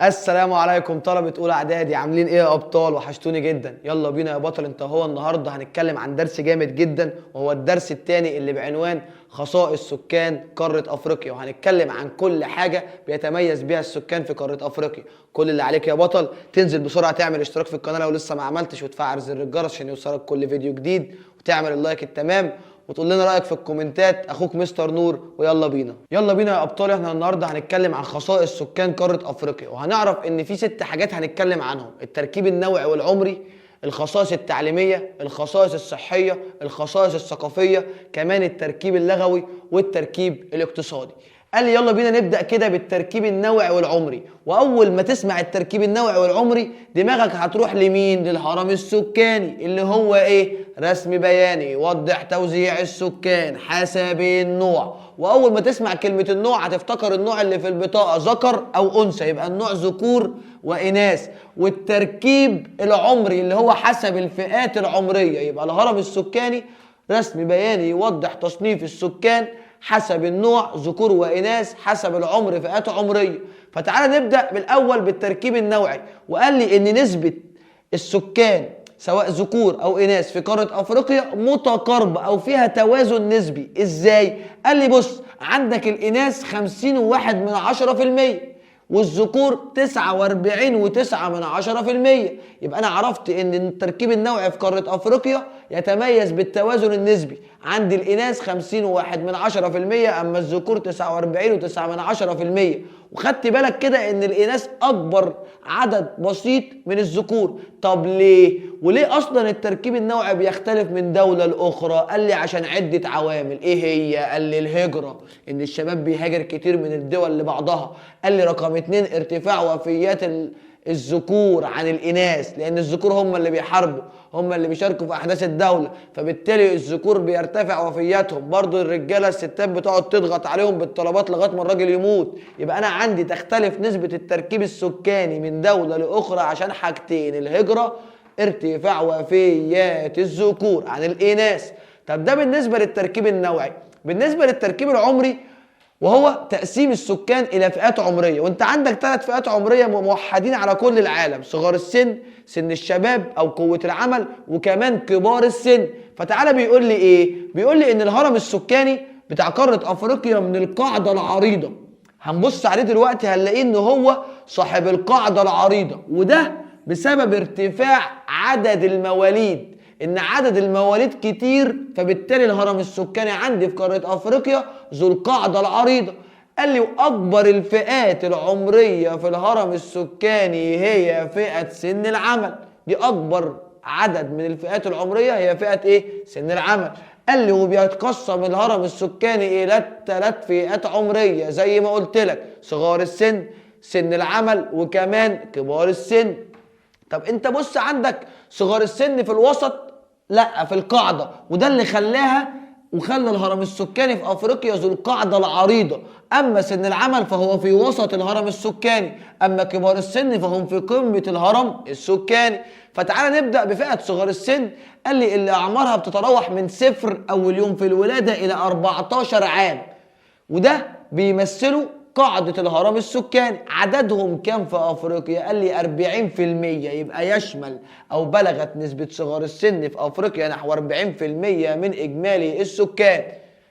السلام عليكم طلبة أولى إعدادي، عاملين إيه يا أبطال؟ وحشتوني جدا. يلا بينا يا بطل أنت هو. النهاردة هنتكلم عن درس جامد جدا، وهو الدرس الثاني اللي بعنوان خصائص سكان قارة أفريقيا، وهنتكلم عن كل حاجة بيتميز بيها السكان في قارة أفريقيا. كل اللي عليك يا بطل تنزل بسرعة تعمل اشتراك في القناة لو لسه ما عملتش، وتفعل زر الجرس عشان يوصلك كل فيديو جديد، وتعمل اللايك التمام، وتقول لنا رايك في الكومنتات. اخوك مستر نور، ويلا بينا. يلا بينا يا ابطال. احنا النهارده هنتكلم عن خصائص سكان قاره افريقيا، وهنعرف ان في 6 حاجات هنتكلم عنهم: التركيب النوعي والعمري، الخصائص التعليميه، الخصائص الصحيه، الخصائص الثقافيه، كمان التركيب اللغوي والتركيب الاقتصادي. قال لي يلا بينا نبدأ كده بالتركيب النوعي والعمري. وأول ما تسمع التركيب النوعي والعمري دماغك هتروح لمين؟ للهرم السكاني، اللي هو إيه؟ رسم بياني يوضح توزيع السكان حسب النوع. وأول ما تسمع كلمة النوع هتفتكر النوع اللي في البطاقة ذكر أو أنثى، يبقى النوع ذكور وإناث. والتركيب العمري اللي هو حسب الفئات العمرية، يبقى الهرم السكاني رسم بياني يوضح تصنيف السكان حسب النوع ذكور وإناث، حسب العمر فئات عمرية. فتعالى نبدأ بالأول بالتركيب النوعي. وقال لي إن نسبة السكان سواء ذكور أو إناث في قارة أفريقيا متقاربة أو فيها توازن نسبي. إزاي؟ قال لي بص، عندك الإناث 50.1%، والذكور 49.9%. يبقى أنا عرفت إن التركيب النوعي في قارة أفريقيا يتميز بالتوازن النسبي. عند الإناث 50.1%، أما الذكور 49.9%. وخدت بالك كده إن الإناث أكبر عدد بسيط من الذكور. طب ليه؟ وليه أصلا التركيب النوعي بيختلف من دولة لأخرى؟ قال لي عشان عدة عوامل. إيه هي؟ قال لي الهجرة، إن الشباب بيهاجر كتير من الدول لبعضها. قال لي رقم 2 ارتفاع وفيات الذكور عن الإناث، لأن الذكور هم اللي بيحاربوا، هم اللي بيشاركوا في أحداث الدولة، فبالتالي الذكور بيرتفع وفياتهم. برضو الرجالة الستات بتقعد تضغط عليهم بالطلبات لغاية ما الراجل يموت. يبقى أنا عندي تختلف نسبة التركيب السكاني من دولة لأخرى عشان حاجتين: الهجرة، ارتفاع وفيات الذكور عن الإناث. طب ده بالنسبة للتركيب النوعي. بالنسبة للتركيب العمري، وهو تقسيم السكان إلى فئات عمرية. وأنت عندك 3 فئات عمرية موحدين على كل العالم: صغار السن، سن الشباب أو قوة العمل، وكمان كبار السن. فتعالى بيقول لي إيه؟ بيقول لي إن الهرم السكاني بتاع قارة أفريقيا من القاعدة العريضة. هنبص عليه دلوقتي هنلاقيه إن هو صاحب القاعدة العريضة، وده بسبب ارتفاع عدد المواليد. ان عدد المواليد كتير، فبالتالي الهرم السكاني عندي في قارة افريقيا ذو القاعدة العريضة. قال لي واكبر الفئات العمرية في الهرم السكاني هي فئة سن العمل. دي اكبر عدد من الفئات العمرية، هي فئة ايه؟ سن العمل. قال لي وبيتقسم الهرم السكاني الى 3 فئات عمرية زي ما قلت لك: صغار السن، سن العمل، وكمان كبار السن. طب انت بص، عندك صغار السن في الوسط؟ لا، في القاعدة. وده اللي خلاها وخلى الهرم السكاني في افريقيا ذو القاعدة العريضة. اما سن العمل فهو في وسط الهرم السكاني، اما كبار السن فهم في قمة الهرم السكاني. فتعال نبدأ بفئة صغار السن. قال لي اللي اعمارها بتتراوح من 0 اول يوم في الولادة الى 14 عام، وده بيمثلوا قاعدة الهرم السكاني. عددهم كام في أفريقيا؟ قال لي 40%. يبقى يشمل أو بلغت نسبة صغار السن في أفريقيا نحو 40% من إجمالي السكان.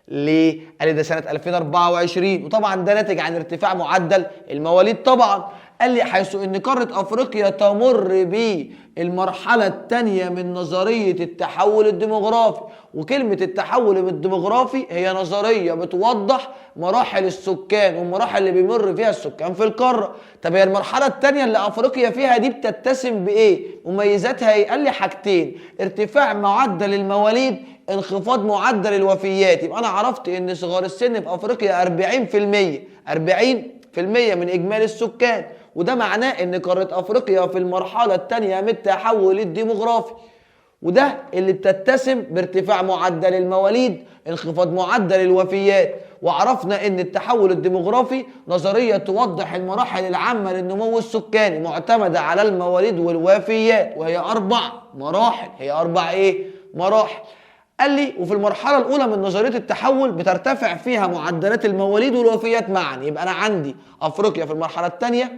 ليه؟ قال لي ده سنة 2024، وطبعا ده ناتج عن ارتفاع معدل المواليد طبعا. قال لي حيث ان قارة افريقيا تمر بالمرحلة الثانية من نظرية التحول الديموغرافي. وكلمة التحول الديموغرافي هي نظرية بتوضح مراحل السكان والمراحل اللي بيمر فيها السكان في القارة. طب هي المرحلة الثانية اللي افريقيا فيها دي بتتسم بايه؟ مميزاتها ايه؟ قال لي حاجتين: ارتفاع معدل المواليد، انخفاض معدل الوفيات. يبقى انا عرفت ان صغار السن في افريقيا 40% من اجمالي السكان، وده معناه ان قارة افريقيا في المرحلة الثانية من التحول الديموغرافي، وده اللي بتتسم بارتفاع معدل المواليد، انخفاض معدل الوفيات. وعرفنا ان التحول الديموغرافي نظرية توضح المراحل العامة للنمو السكاني معتمدة على المواليد والوفيات، وهي 4 مراحل. هي 4 ايه؟ مراحل. قال لي وفي المرحلة الأولى من نظرية التحول بترتفع فيها معدلات المواليد والوفيات معا. يبقى أنا عندي أفريقيا في المرحلة الثانية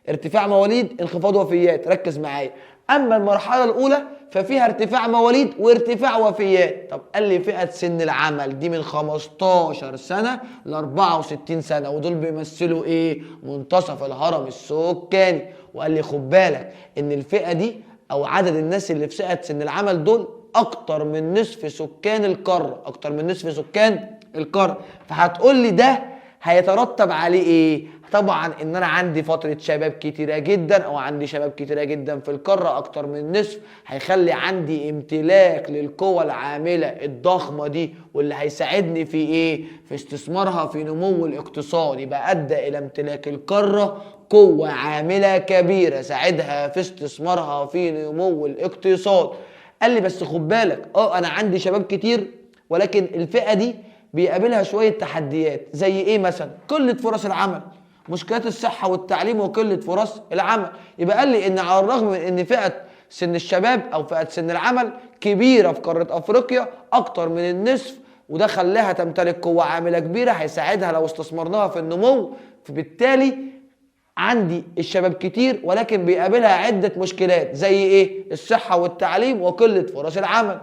ارتفاع مواليد انخفاض وفيات، ركز معايا. اما المرحله الاولى ففيها ارتفاع مواليد وارتفاع وفيات. طب قال لي فئه سن العمل دي من 15 سنه ل 64 سنه، ودول بيمثلوا ايه؟ منتصف الهرم السكاني. وقال لي خد بالك ان الفئه دي او عدد الناس اللي في فئه سن العمل دول اكتر من نصف سكان القاره، اكتر من نصف سكان القاره. فهتقول لي ده هيترتب عليه ايه؟ طبعا ان انا عندي فتره شباب كتيره جدا، او عندي شباب كتيره جدا في القاره اكتر من نصف، هيخلي عندي امتلاك للقوى العامله الضخمه دي، واللي هيساعدني في ايه؟ في استثمارها في نمو الاقتصاد. يبقى ادى الى امتلاك القاره قوه عامله كبيره ساعدها في استثمارها في نمو الاقتصاد. قال لي بس خد بالك انا عندي شباب كتير، ولكن الفئه دي بيقابلها شويه تحديات. زي ايه مثلا؟ قله فرص العمل، مشكلات الصحه والتعليم وقله فرص العمل. يبقى قال لي ان على الرغم من ان فئه سن الشباب او فئه سن العمل كبيره في قاره افريقيا اكتر من النصف، وده خلاها تمتلك قوه عامله كبيره هيساعدها لو استثمرناها في النمو. فبالتالي عندي الشباب كتير ولكن بيقابلها عده مشكلات. زي ايه؟ الصحه والتعليم وقله فرص العمل.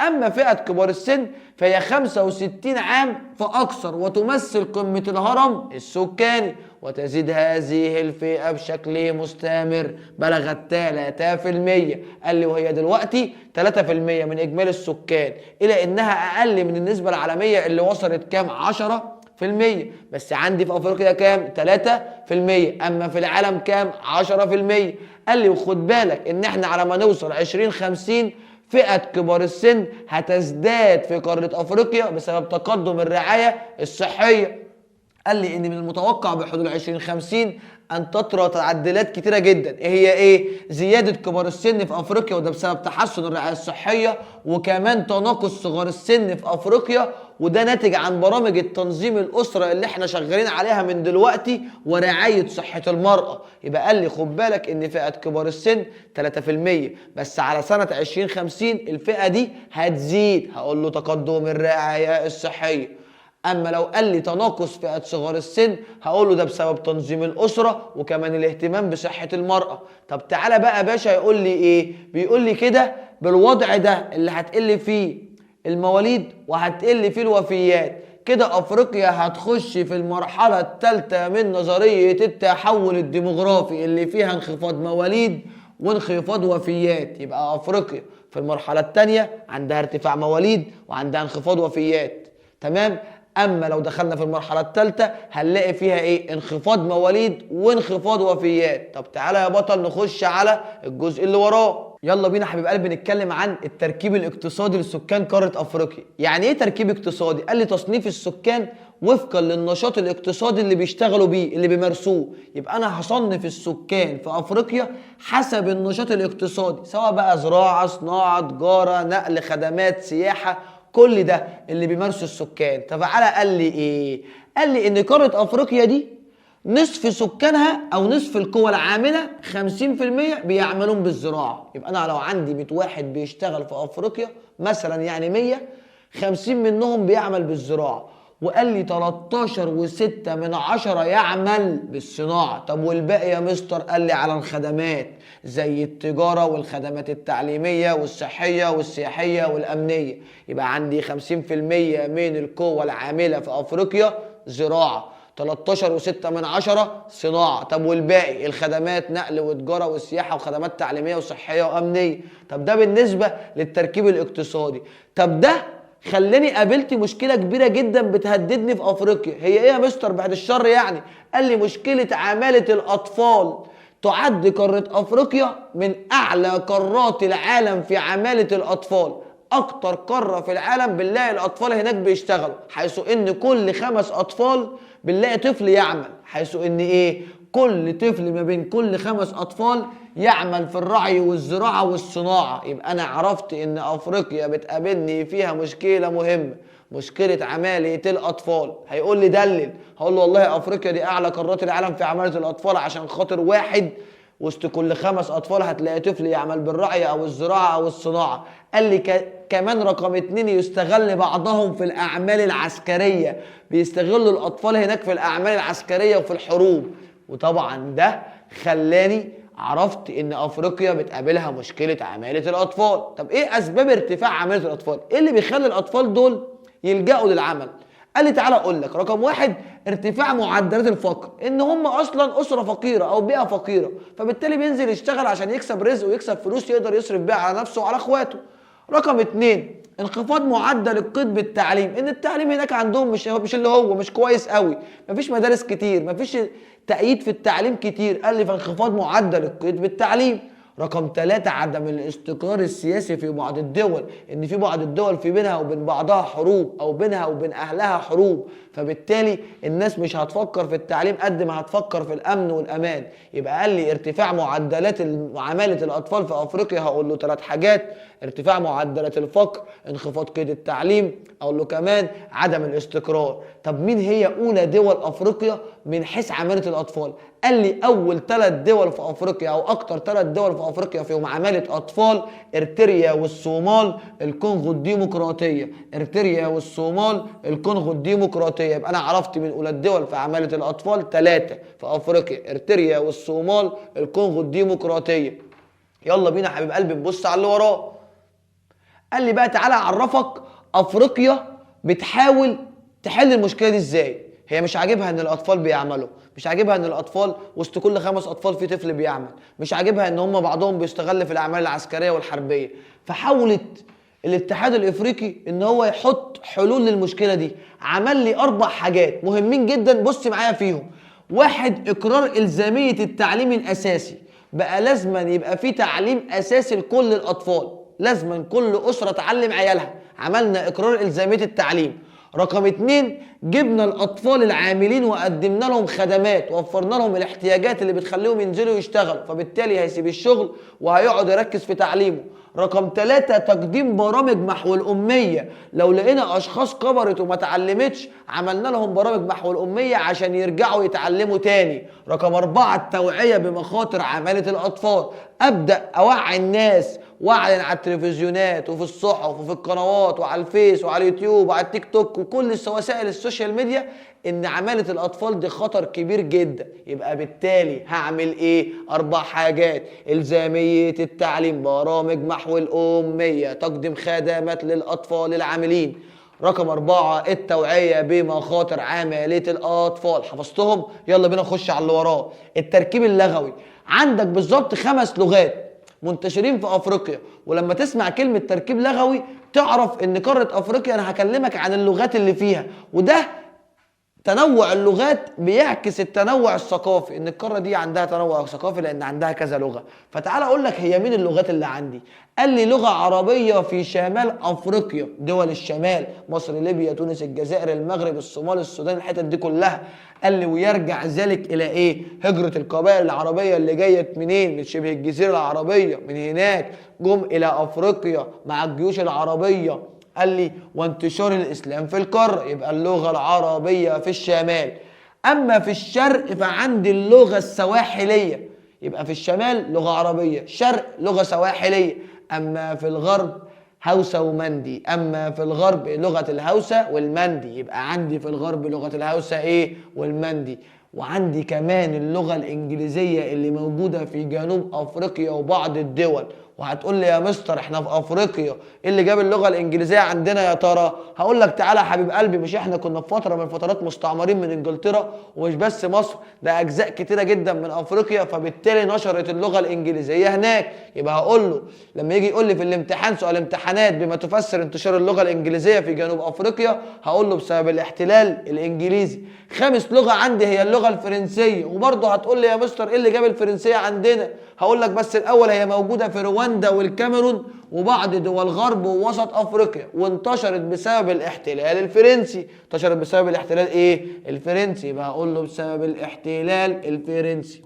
أما فئة كبار السن فهي 65 عام فأكثر، وتمثل قمة الهرم السكاني، وتزيد هذه الفئة بشكل مستمر، بلغت 3%. قال لي وهي دلوقتي 3% من إجمالي السكان، إلى إنها أقل من النسبة العالمية اللي وصلت كام؟ 10%. بس عندي في أفريقيا كام؟ 3%. أما في العالم كام؟ 10%. قال لي وخد بالك إن إحنا على ما نوصل 2050 فئة كبار السن هتزداد في قارة أفريقيا بسبب تقدم الرعاية الصحية. قال لي إن من المتوقع بحلول 2050 أن تطرأ تعديلات كتيرة جدا. إيه هي إيه؟ زيادة كبار السن في أفريقيا، وده بسبب تحسن الرعاية الصحية، وكمان تناقص صغار السن في أفريقيا، وده ناتج عن برامج التنظيم الأسرة اللي احنا شغالين عليها من دلوقتي، ورعاية صحة المرأة. يبقى قال لي خد بالك إن فئة كبار السن 3%، بس على سنة 2050 الفئة دي هتزيد. هقول له تقدم الرعاية الصحية. اما لو قال لي تناقص فئة صغار السن هقول له ده بسبب تنظيم الاسره وكمان الاهتمام بصحه المراه. طب تعالى بقى يا باشا يقول لي ايه؟ بيقول لي كده بالوضع ده اللي هتقل فيه المواليد وهتقل فيه الوفيات، كده افريقيا هتخش في المرحله الثالثه من نظريه التحول الديموغرافي اللي فيها انخفاض مواليد وانخفاض وفيات. يبقى افريقيا في المرحله الثانيه عندها ارتفاع مواليد وعندها انخفاض وفيات، تمام؟ اما لو دخلنا في المرحله الثالثه هنلاقي فيها ايه؟ انخفاض مواليد وانخفاض وفيات. طب تعالى يا بطل نخش على الجزء اللي وراه. يلا بينا حبيب قلبي نتكلم عن التركيب الاقتصادي لسكان قاره افريقيا. يعني ايه تركيب اقتصادي؟ قال لي تصنيف السكان وفقا للنشاط الاقتصادي اللي بيشتغلوا بيه اللي بيمارسوه. يبقى انا هصنف السكان في افريقيا حسب النشاط الاقتصادي، سواء بقى زراعه، صناعه، تجاره، نقل، خدمات، سياحه، كل ده اللي بيمارسوا السكان. تعالى قال لي ايه؟ قال لي ان قاره افريقيا دي نصف سكانها او نصف القوى العامله 50% بيعملون بالزراعه. يبقى انا لو عندي 100 واحد بيشتغل في افريقيا مثلا، يعني 100، 50 منهم بيعمل بالزراعه. وقال لي 13.6 يعمل بالصناعه. طب والباقي يا مستر؟ قال لي على الخدمات زي التجاره والخدمات التعليميه والصحيه والسياحيه والامنيه. يبقى عندي 50% من القوه العامله في افريقيا زراعه، 13.6 صناعة. طب والباقي؟ الخدمات، نقل وتجارة وسياحة وخدمات تعليمية وصحية وأمنية. طب ده بالنسبة للتركيب الاقتصادي. طب ده خلاني قابلت مشكلة كبيرة جدا بتهددني في أفريقيا. هي إيه يا مستر بعد الشر يعني؟ قال لي مشكلة عمالة الأطفال. تعد قارة أفريقيا من أعلى قارات العالم في عمالة الأطفال. أكتر قارة في العالم بنلاقي الأطفال هناك بيشتغلوا، حيث إن كل 5 أطفال بنلاقي طفل يعمل، حيث إن إيه؟ كل طفل ما بين كل 5 أطفال يعمل في الرعي والزراعة والصناعة. يبقى أنا عرفت إن أفريقيا بتقابلني فيها مشكلة مهمة، مشكلة عمالة الأطفال. هيقول لي دلل، هقول له والله أفريقيا دي أعلى قارات العالم في عمالة الأطفال، عشان خاطر واحد وسط كل 5 أطفال هتلاقي طفل يعمل بالرعي أو الزراعة أو الصناعة. قال لي كمان رقم 2 يستغل بعضهم في الأعمال العسكرية، بيستغلوا الأطفال هناك في الأعمال العسكرية وفي الحروب. وطبعا ده خلاني عرفت ان افريقيا بتقابلها مشكله عماله الاطفال. طب ايه اسباب ارتفاع عماله الاطفال؟ ايه اللي بيخلي الاطفال دول يلجأوا للعمل؟ قال لي تعالى اقول لك. رقم واحد، ارتفاع معدلات الفقر، ان هم اصلا اسره فقيره او بيئه فقيره، فبالتالي بينزل يشتغل عشان يكسب رزق ويكسب فلوس يقدر يصرف بيها على نفسه وعلى اخواته. رقم اتنين، انخفاض معدل القيد بالتعليم، ان التعليم هناك عندهم مش اللي هو مش كويس قوي، مفيش مدارس كتير، مفيش تأييد في التعليم كتير. قال لي فانخفاض معدل القيد بالتعليم. رقم ثلاثة، عدم الاستقرار السياسي في بعض الدول، ان في بعض الدول في بينها وبين بعضها حروب او بينها وبين اهلها حروب، فبالتالي الناس مش هتفكر في التعليم قد ما هتفكر في الامن والامان. يبقى قال لي ارتفاع معدلات عمالة الاطفال في افريقيا، هقول له 3 حاجات: ارتفاع معدلات الفقر، انخفاض قيد التعليم، اقول له كمان عدم الاستقرار. طب مين هي اولى دول افريقيا من حيث عمالة الاطفال؟ قال لي اول 3 دول في افريقيا او اكتر 3 دول في افريقيا فيهم عمالة اطفال: ارتريا والصومال، الكونغو الديمقراطية. ارتريا والصومال، الكونغو الديمقراطية. يبقى انا عرفت من اولى الدول في عمالة الاطفال 3 في افريقيا: ارتريا والصومال، الكونغو الديمقراطية. يلا بينا حبيب قلبي نبص على اللي وراه. قال لي بقى تعالى اعرفك افريقيا بتحاول تحل المشكله دي ازاي. هي مش عاجبها ان الاطفال بيعملوا، مش عاجبها ان الاطفال وسط كل 5 اطفال في طفل بيعمل، مش عاجبها ان هم بعضهم بيستغل في الاعمال العسكريه والحربيه. فحاولت الاتحاد الافريقي ان هو يحط حلول للمشكله دي. عمل لي 4 حاجات مهمين جدا، بص معايا فيهم. 1، اقرار الزاميه التعليم الاساسي. بقى لازما يبقى في تعليم اساسي لكل الاطفال، لازما كل اسره تعلم عيالها. عملنا اقرار الزاميه التعليم. رقم 2، جبنا الاطفال العاملين وقدمنا لهم خدمات، وفرنا لهم الاحتياجات اللي بتخليهم ينزلوا يشتغلوا، فبالتالي هيسيب الشغل وهيقعد يركز في تعليمه. رقم 3، تقديم برامج محو الاميه. لو لقينا اشخاص كبرت وما تعلمتش، عملنا لهم برامج محو الاميه عشان يرجعوا يتعلموا تاني. رقم 4، التوعيه بمخاطر عماله الاطفال. ابدا اوعي الناس واعلن على التلفزيونات وفي الصحف وفي القنوات وعلى الفيس وعلى اليوتيوب وعلى التيك توك وكل وسائل السوشيال ميديا ان عمالة الاطفال دي خطر كبير جدا. يبقى بالتالي هعمل ايه؟ 4 حاجات: الزامية التعليم، برامج محو الامية، تقديم خدمات للاطفال العاملين. رقم 4، التوعية بمخاطر عمالة الاطفال. حفظتهم؟ يلا بينا نخش على اللي وراه. التركيب اللغوي. عندك بالظبط 5 لغات منتشرين في افريقيا، ولما تسمع كلمة تركيب لغوي تعرف ان قارة افريقيا انا هكلمك عن اللغات اللي فيها، وده تنوع اللغات بيعكس التنوع الثقافي، ان القاره دي عندها تنوع ثقافي لان عندها كذا لغه. فتعال اقول لك هي مين اللغات اللي عندي. قال لي لغه عربيه في شمال افريقيا، دول الشمال: مصر، ليبيا، تونس، الجزائر، المغرب، الصومال، السودان، الحتت دي كلها. قال لي ويرجع ذلك الى ايه؟ هجره القبائل العربيه اللي جايه منين؟ من شبه الجزيره العربيه، من هناك جم الى افريقيا مع الجيوش العربيه. قال لي وانتشار الاسلام في القاره، يبقى اللغه العربيه في الشمال. اما في الشرق فعندي اللغه السواحليه، يبقى في الشمال لغه عربيه، شرق لغه سواحليه. اما في الغرب هوسه ومندي، اما في الغرب لغه الهوسه والمندي. يبقى عندي في الغرب لغه الهوسه ايه؟ والمندي. وعندي كمان اللغه الانجليزيه اللي موجوده في جنوب افريقيا وبعض الدول. وهتقول لي يا مستر احنا في افريقيا، ايه اللي جاب اللغه الانجليزيه عندنا يا ترى؟ هقول لك تعالى يا حبيب قلبي، مش احنا كنا في فتره من الفترات مستعمرين من انجلترا؟ ومش بس مصر، ده اجزاء كتيره جدا من افريقيا، فبالتالي نشرت اللغه الانجليزيه هناك. يبقى هقول له لما يجي يقول لي في الامتحان سؤال امتحانات بما تفسر انتشار اللغه الانجليزيه في جنوب افريقيا، هقول له بسبب الاحتلال الانجليزي. 5 لغه عندي هي اللغه الفرنسيه. وبرضه هتقول لي يا مستر ايه اللي جاب الفرنسيه عندنا؟ هقول لك بس الاول هي موجوده في رواندا والكاميرون وبعض دول غرب ووسط افريقيا، وانتشرت بسبب الاحتلال الفرنسي. انتشرت بسبب الاحتلال ايه؟ الفرنسي. يبقى هقول له بسبب الاحتلال الفرنسي.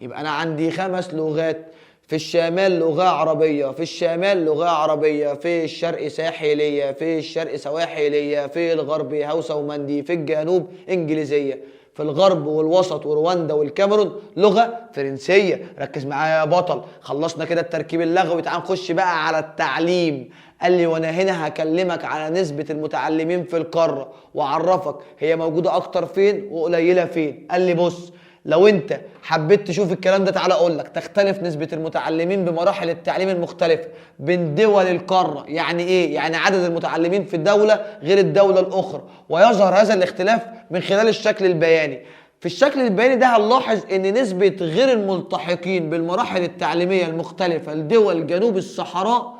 يبقى انا عندي 5 لغات: في الشمال لغة عربية، في الشمال لغة عربية، في الشرق ساحلية، في الشرق سواحلية، في الغرب هوسة ومندي، في الجنوب إنجليزية، في الغرب والوسط ورواندا والكاميرون لغة فرنسية. ركز معايا يا بطل. خلصنا كده التركيب اللغوي، تعال نخش بقى على التعليم. قال لي وانا هنا هكلمك على نسبة المتعلمين في القارة واعرفك هي موجودة اكتر فين وقليلة فين. قال لي بص، لو انت حبيت تشوف الكلام ده تعالى اقول لك. تختلف نسبة المتعلمين بمراحل التعليم المختلفة بين دول القارة. يعني ايه؟ يعني عدد المتعلمين في الدولة غير الدولة الاخرى، ويظهر هذا الاختلاف من خلال الشكل البياني. في الشكل البياني ده هنلاحظ ان نسبة غير الملتحقين بالمراحل التعليمية المختلفة لدول جنوب الصحراء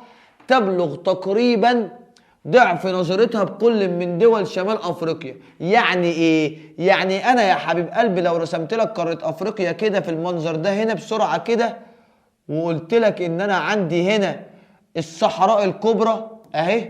تبلغ تقريبا ضعف نظرتها بكل من دول شمال افريقيا. يعني ايه؟ يعني انا يا حبيب قلبي لو رسمت لك قارة افريقيا كده في المنظر ده هنا بسرعة كده، وقلت لك ان انا عندي هنا الصحراء الكبرى اهي،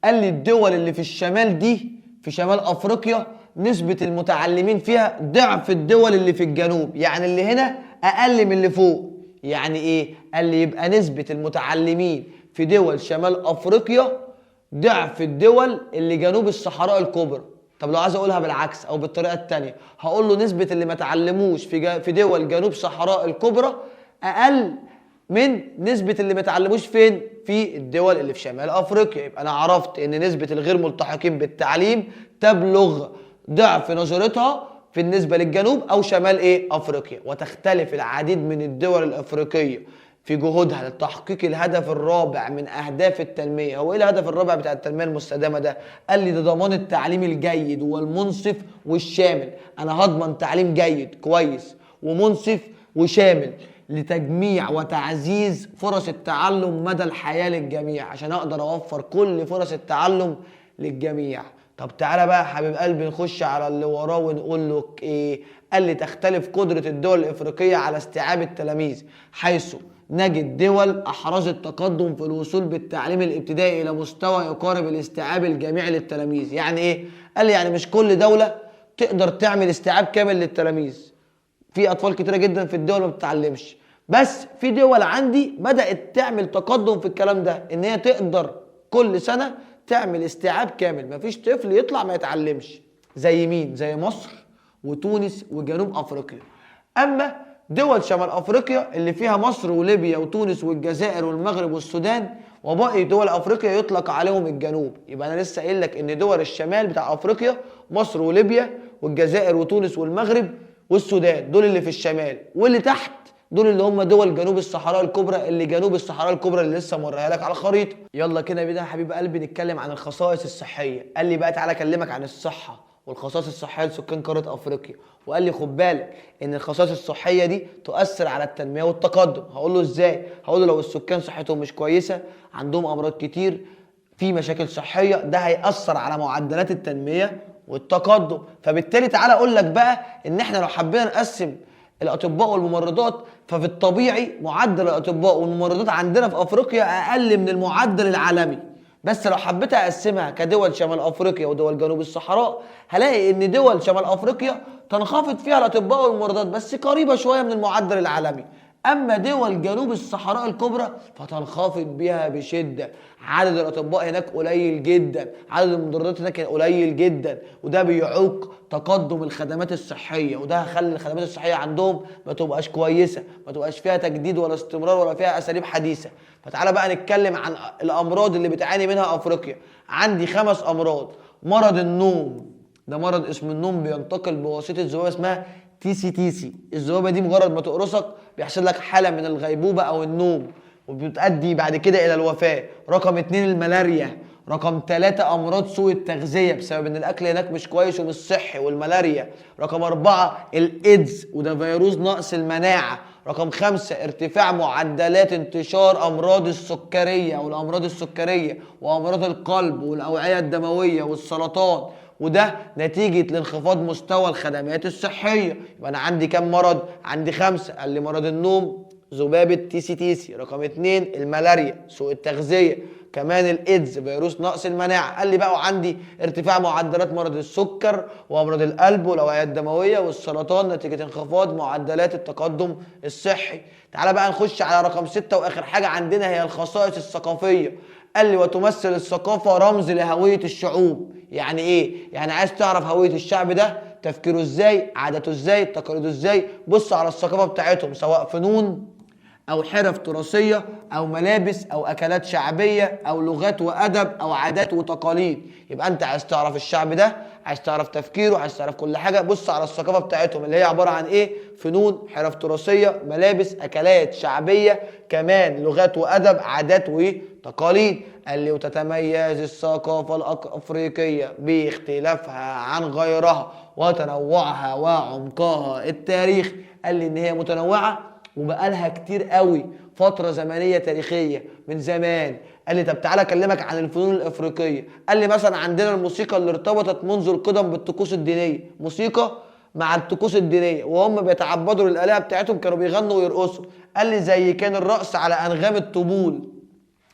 قال لي الدول اللي في الشمال دي في شمال افريقيا نسبة المتعلمين فيها ضعف الدول اللي في الجنوب، يعني اللي هنا اقل من اللي فوق. يعني ايه؟ قال لي يبقى نسبة المتعلمين في دول شمال افريقيا ضعف الدول اللي جنوب الصحراء الكبرى. طب لو عايز اقولها بالعكس او بالطريقة التانية هقول له نسبة اللي ما تعلموش في دول جنوب صحراء الكبرى اقل من نسبة اللي ما تعلموش فين؟ في الدول اللي في شمال افريقيا. يبقى انا عرفت ان نسبة الغير ملتحقين بالتعليم تبلغ ضعف نظرتها في النسبة للجنوب او شمال ايه؟ افريقيا. وتختلف العديد من الدول الافريقية في جهودها لتحقيق الهدف الرابع من اهداف التنمية. هو ايه الهدف الرابع بتاع التنمية المستدامة ده؟ قال لي ده ضمان التعليم الجيد والمنصف والشامل. انا هضمن تعليم جيد كويس ومنصف وشامل لتجميع وتعزيز فرص التعلم مدى الحياة للجميع، عشان اقدر اوفر كل فرص التعلم للجميع. طب تعالى بقى يا حبيب قلبي نخش على اللي وراه ونقول له ايه. قال لي تختلف قدرة الدول الافريقية على استيعاب التلاميذ، حيث نجد دول احرزت تقدم في الوصول بالتعليم الابتدائي الى مستوى يقارب الاستيعاب الجامعي للتلاميذ. يعني ايه؟ قال لي يعني مش كل دولة تقدر تعمل استيعاب كامل للتلاميذ. في اطفال كتيره جدا في الدول ما بتتعلمش، بس في دول عندي بدات تعمل تقدم في الكلام ده، ان هي تقدر كل سنه تعمل استيعاب كامل، مفيش طفل يطلع ما يتعلمش. زي مين؟ زي مصر وتونس وجنوب افريقيا. اما دول شمال افريقيا اللي فيها مصر وليبيا وتونس والجزائر والمغرب والسودان وباقي دول افريقيا يطلق عليهم الجنوب. يبقى انا لسه قايل لك ان دول الشمال بتاع افريقيا مصر وليبيا والجزائر وتونس والمغرب والسودان دول اللي في الشمال، واللي تحت دول اللي هم دول جنوب الصحراء الكبرى. اللي جنوب الصحراء الكبرى اللي لسه موريها لك على الخريطه. يلا كده بينا يا حبيب قلبي نتكلم عن الخصائص الصحيه. قال لي بقى تعالى اكلمك عن الصحه والخصائص الصحيه لسكان قاره افريقيا. وقال لي خد بالك ان الخصائص الصحيه دي تؤثر على التنميه والتقدم. هقول له ازاي؟ هقول له لو السكان صحتهم مش كويسه، عندهم امراض كتير، في مشاكل صحيه، ده هيأثر على معدلات التنميه والتقدم. فبالتالي تعالى اقول لك بقى ان احنا لو حبينا نقسم الاطباء والممرضات، ففي الطبيعي معدل الاطباء والممرضات عندنا في افريقيا اقل من المعدل العالمي. بس لو حبيت اقسمها كدول شمال افريقيا ودول جنوب الصحراء، هلاقي ان دول شمال افريقيا تنخفض فيها الاطباء والممرضات بس قريبه شويه من المعدل العالمي. اما دول جنوب الصحراء الكبرى فتنخفض بها بشده. عدد الاطباء هناك قليل جدا، عدد الممرضات هناك قليل جدا، وده بيعوق تقدم الخدمات الصحيه، وده هيخلي الخدمات الصحيه عندهم ما تبقاش كويسه، ما تبقاش فيها تجديد ولا استمرار ولا فيها اساليب حديثه. فتعالى بقى نتكلم عن الامراض اللي بتعاني منها افريقيا. عندي 5 امراض. مرض النوم، ده مرض اسم النوم بينتقل بواسطه ذبابه اسمها تيسي تيسي. الذبابه دي مجرد ما تقرصك بيحصل لك حاله من الغيبوبه او النوم، وبتؤدي بعد كده الى الوفاه. رقم 2 الملاريا. رقم 3 امراض سوء التغذيه بسبب ان الاكل هناك مش كويس ومش صحي والملاريا. رقم 4 الايدز وده فيروس نقص المناعه. رقم 5 ارتفاع معدلات انتشار امراض السكريه او الامراض السكريه وامراض القلب والاوعيه الدمويه والسرطان، وده نتيجة لانخفاض مستوى الخدمات الصحية. يبقى أنا عندي كام مرض؟ عندي 5. قال لي مرض النوم، ذبابة تيسي تيسي. رقم 2 الملاريا، سوء التغذية. كمان الإيدز، فيروس نقص المناعة. قال لي بقى وعندي ارتفاع معدلات مرض السكر وأمراض القلب والأوعية الدموية والسرطان نتيجة انخفاض معدلات التقدم الصحي. تعالى بقى نخش على رقم 6 وآخر حاجة عندنا هي الخصائص الثقافية. قال لي وتمثل الثقافة رمز لهوية الشعوب. يعني ايه؟ يعني عايز تعرف هوية الشعب ده تفكيره ازاي، عادته ازاي، تقاليده ازاي، بص على الثقافة بتاعتهم سواء فنون او حرف تراثيه او ملابس او اكلات شعبيه او لغات وادب او عادات وتقاليد. يبقى انت عايز تعرف الشعب ده، عايز تعرف تفكيره، عايز تعرف كل حاجه، بص على الثقافه بتاعتهم اللي هي عباره عن ايه؟ فنون، حرف تراثيه، ملابس، اكلات شعبيه، كمان لغات وادب، عادات وتقاليد. قال لي وتتميز الثقافه الافريقيه باختلافها عن غيرها وتنوعها وعمقها التاريخي. قال لي ان هي متنوعه وبقالها كتير قوي، فتره زمنيه تاريخيه من زمان. قال لي طب تعالى اكلمك عن الفنون الافريقيه. قال لي مثلا عندنا الموسيقى اللي ارتبطت منذ القدم بالطقوس الدينيه، موسيقى مع الطقوس الدينيه وهم بيتعبدوا للالهه بتاعتهم كانوا بيغنوا ويرقصوا. قال لي زي كان الرقص على انغام الطبول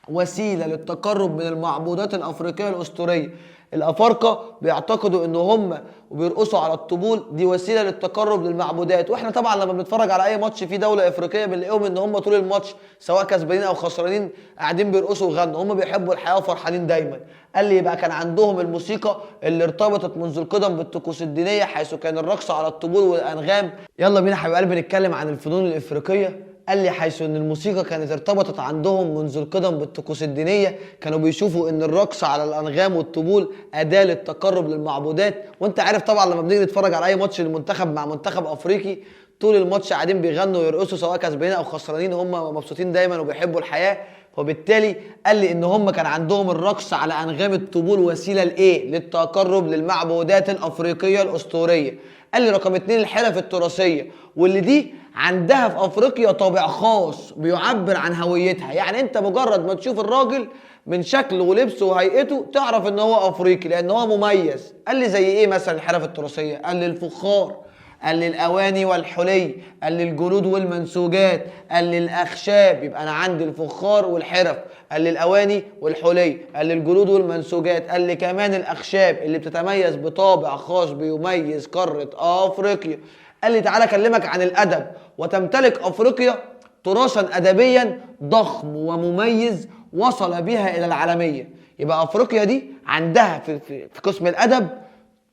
وسيله للتقرب من المعبودات الافريقيه الاسطوريه. الافارقه بيعتقدوا ان هم وبيرقصوا على الطبول دي وسيله للتقرب للمعبودات، واحنا طبعا لما بنتفرج على اي ماتش في دوله افريقيه بنلاقيهم ان هم طول الماتش سواء كسبانين او خسرانين قاعدين بيرقصوا ويغنوا، هم بيحبوا الحياه وفرحانين دايما. قال لي يبقى كان عندهم الموسيقى اللي ارتبطت منذ القدم بالطقوس الدينيه حيث كان الرقص على الطبول والانغام. يلا بينا حبيب قلبي نتكلم عن الفنون الافريقيه. قال لي حيث ان الموسيقى كانت ارتبطت عندهم منذ القدم بالطقوس الدينيه، كانوا بيشوفوا ان الرقص على الانغام والطبول اداه للتقرب للمعبودات. وانت عارف طبعا لما بنيجي نتفرج على اي ماتش للمنتخب مع منتخب افريقي طول الماتش قاعدين بيغنوا ويرقصوا سواء كسبانين او خسرانين، هم مبسوطين دايما وبيحبوا الحياه. فبالتالي قال لي ان هم كان عندهم الرقص على انغام الطبول وسيله لايه؟ للتقرب للمعبودات الافريقيه الاسطوريه. قال لي رقم 2 الحرف التراثيه، واللي دي عندها في افريقيا طابع خاص بيعبر عن هويتها. يعني انت مجرد ما تشوف الراجل من شكله ولبسه وهيئته تعرف ان هو افريقي لان هو مميز. قال لي زي ايه مثلا الحرف التراثيه؟ قال لي الفخار، قال لي الاواني والحلي، قال لي الجلود والمنسوجات، قال لي الاخشاب. يبقى انا عندي الفخار والحرف، قال لي الاواني والحلي، قال لي الجلود والمنسوجات، قال لي كمان الاخشاب اللي بتتميز بطابع خاص بيميز قاره افريقيا. قال لي تعالى اكلمك عن الادب. وتمتلك افريقيا تراثا ادبيا ضخم ومميز وصل بها الى العالميه. يبقى افريقيا دي عندها في قسم الادب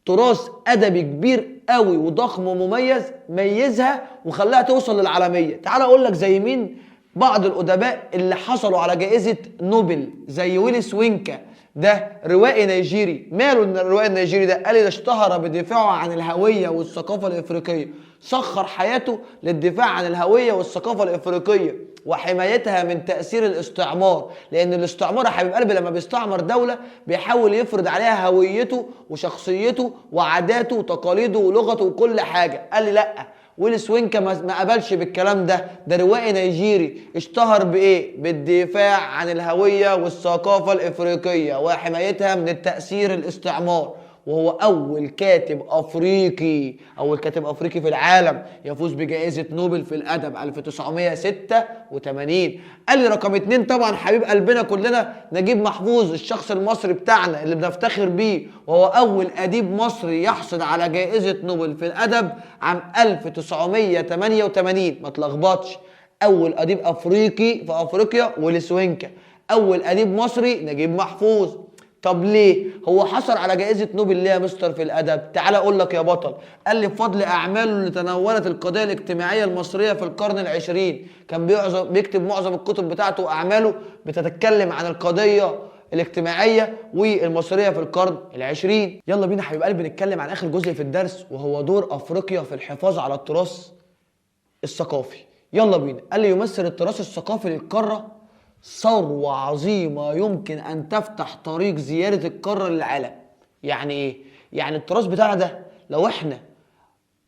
تراث ادبي كبير قوي وضخم ومميز ميزها وخلاها توصل للعالميه. تعال اقول لك زي مين بعض الادباء اللي حصلوا على جائزه نوبل، زي ويليس وينكا، ده روائي نيجيري. ماله ان الروائي النيجيري ده؟ قال لي ده اشتهر بدفاعه عن الهويه والثقافه الافريقيه، سخر حياته للدفاع عن الهويه والثقافه الافريقيه وحمايتها من تاثير الاستعمار، لان الاستعمار يا حبيب قلبي لما بيستعمر دوله بيحاول يفرض عليها هويته وشخصيته وعاداته وتقاليده ولغته وكل حاجه. قال لي لا، ويليس وينكا ما قبلش بالكلام ده، ده روائي نيجيري اشتهر بايه؟ بالدفاع عن الهويه والثقافه الافريقيه وحمايتها من التاثير الاستعمار، وهو اول كاتب افريقي، اول كاتب افريقي في العالم يفوز بجائزه نوبل في الادب 1986. قال لي رقم 2 طبعا حبيب قلبنا كلنا نجيب محفوظ، الشخص المصري بتاعنا اللي بنفتخر بيه، وهو اول اديب مصري يحصل على جائزه نوبل في الادب عام 1988. ما تلخبطش، اول اديب افريقي في افريقيا ويليس وينكا، اول اديب مصري نجيب محفوظ. طب ليه هو حصل على جائزة نوبل ليه يا مستر في الأدب؟ تعال أقول لك يا بطل. قال لي بفضل أعماله اللي تناولت القضايا الاجتماعية المصرية في القرن العشرين. كان بيكتب معظم الكتب بتاعته وأعماله بتتكلم عن القضية الاجتماعية والمصرية في القرن العشرين. يلا بينا حبيب قلبي نتكلم عن آخر جزء في الدرس وهو دور أفريقيا في الحفاظ على التراث الثقافي. يلا بينا. قال لي يمثل التراث الثقافي للقارة ثروة عظيمة يمكن أن تفتح طريق زيارة القارة للعالم. يعني إيه؟ يعني التراث بتاعنا ده لو إحنا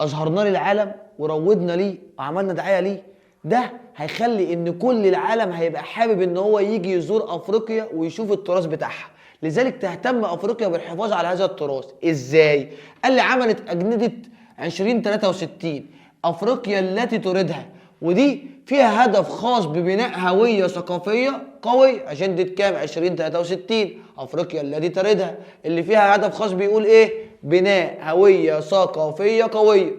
أظهرناه للعالم وروجنا ليه وعملنا دعاية ليه، ده هيخلي إن كل العالم هيبقى حابب إن هو يجي يزور أفريقيا ويشوف التراث بتاعها. لذلك تهتم أفريقيا بالحفاظ على هذا التراث. إزاي؟ قال لي عملت أجندة 2063 أفريقيا التي تريدها، ودي فيها هدف خاص ببناء هوية ثقافية قوية. أجندة كام؟ 2063 أفريقيا التي تريدها، اللي فيها هدف خاص بيقول إيه؟ بناء هوية ثقافية قوية.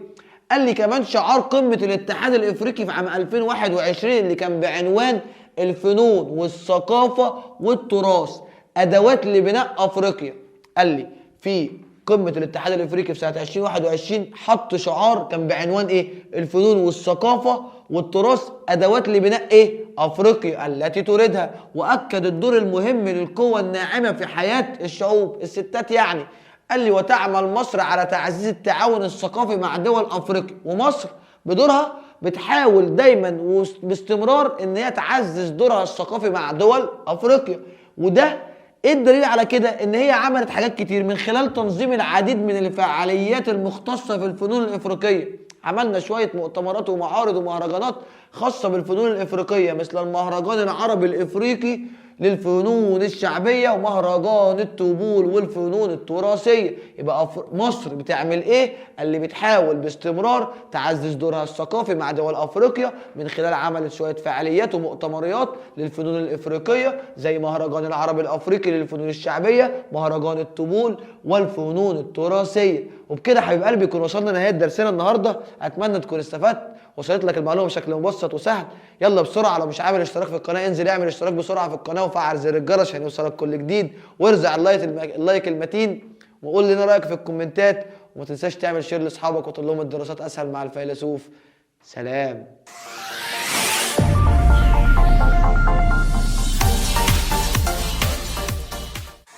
قال لي كمان شعار قمة الاتحاد الإفريقي في عام 2021 اللي كان بعنوان الفنون والثقافة والتراث أدوات لبناء أفريقيا. قال لي في قمة الاتحاد الافريقي في سنة 2021 حط شعار كان بعنوان ايه؟ الفنون والثقافة والتراث ادوات لبناء ايه؟ افريقيا التي تريدها. واكد الدور المهم للقوى الناعمه في حياه الشعوب، الستات يعني. قال لي وتعمل مصر على تعزيز التعاون الثقافي مع دول افريقيا، ومصر بدورها بتحاول دايما وباستمرار ان هي تعزز دورها الثقافي مع دول افريقيا. وده ايه الدليل على كده؟ ان هي عملت حاجات كتير من خلال تنظيم العديد من الفعاليات المختصة في الفنون الافريقية. عملنا شوية مؤتمرات ومعارض ومهرجانات خاصة بالفنون الافريقية، مثل المهرجان العربي الافريقي للفنون الشعبية ومهرجان الطبول والفنون التراثية. يبقى مصر بتعمل ايه؟ اللي بتحاول باستمرار تعزز دورها الثقافي مع دول افريقيا من خلال عمل شوية فعاليات ومؤتمرات للفنون الافريقية، زي مهرجان العربي الافريقي للفنون الشعبية، مهرجان الطبول والفنون التراثية. وبكده حبيب قلبي يكون وصلنا لنهاية درسنا النهارده. اتمنى تكون استفدت، وصلت لك المعلومه بشكل مبسط وسهل. يلا بسرعه، لو مش عامل اشتراك في القناه انزل اعمل اشتراك بسرعه في القناه وفعل زر الجرس عشان يوصلك كل جديد، وارزع اللايك المتين، وقول لنا رايك في الكومنتات، وما تنساش تعمل شير لاصحابك وتقول لهم الدراسات اسهل مع الفيلسوف. سلام.